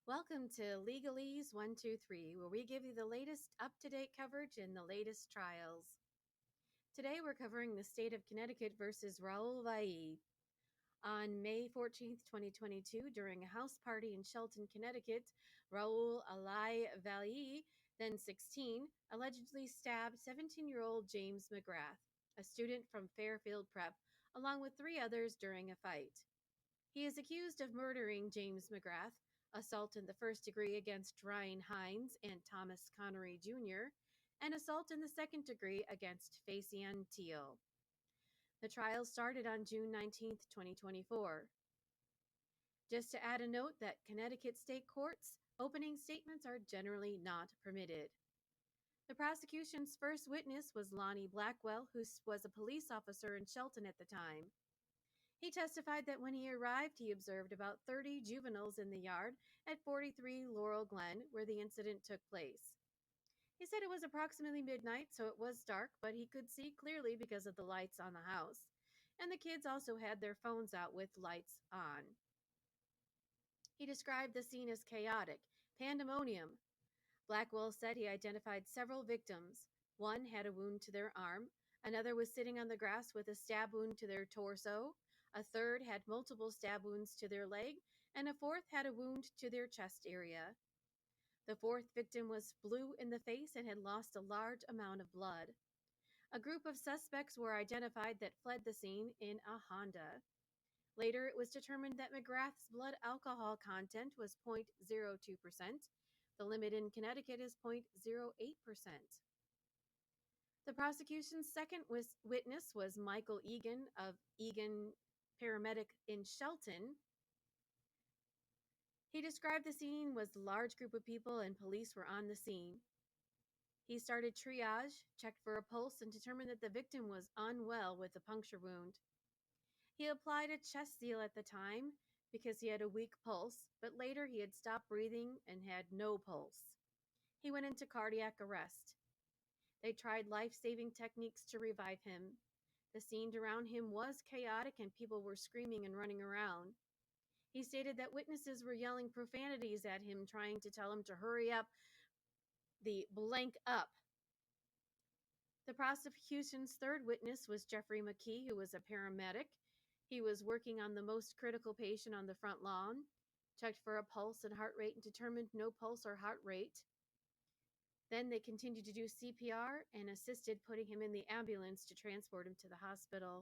Welcome to Legalese 123, where we give you the latest up-to-date coverage and the latest trials. Today we're covering the state of Connecticut versus Raul Valle. On May 14th, 2022, during a house party in Shelton, Connecticut, Raul Valle, then 16, allegedly stabbed 17-year-old James McGrath, a student from Fairfield Prep, along with three others during a fight. He is accused of murdering James McGrath, assault in the first degree against Ryan Hines and Thomas Connery Jr., and assault in the second degree against Facian Teal. The trial started on June 19th, 2024. Just to add a note that Connecticut state courts, opening statements are generally not permitted. The prosecution's first witness was Lonnie Blackwell, who was a police officer in Shelton at the time. He testified that when he arrived, he observed about 30 juveniles in the yard at 43 Laurel Glen, where the incident took place. He said it was approximately midnight, so it was dark, but he could see clearly because of the lights on the house. And the kids also had their phones out with lights on. He described the scene as chaotic, pandemonium. Blackwell said he identified several victims. One had a wound to their arm, another was sitting on the grass with a stab wound to their torso, a third had multiple stab wounds to their leg, and a fourth had a wound to their chest area. The fourth victim was blue in the face and had lost a large amount of blood. A group of suspects were identified that fled the scene in a Honda. Later, it was determined that McGrath's blood alcohol content was 0.02%. The limit in Connecticut is 0.08%. The prosecution's second witness was Michael Egan of Egan Paramedic in Shelton. He described the scene was a large group of people and police were on the scene. He started triage, checked for a pulse, and determined that the victim was unwell with a puncture wound. He applied a chest seal at the time because he had a weak pulse, but later he had stopped breathing and had no pulse. He went into cardiac arrest. They tried life-saving techniques to revive him. The scene around him was chaotic and people were screaming and running around. He stated that witnesses were yelling profanities at him, trying to tell him to hurry up, the blank up. The prosecution's third witness was Jeffrey McKee, who was a paramedic. He was working on the most critical patient on the front lawn, checked for a pulse and heart rate, and determined no pulse or heart rate. Then they continued to do CPR and assisted putting him in the ambulance to transport him to the hospital.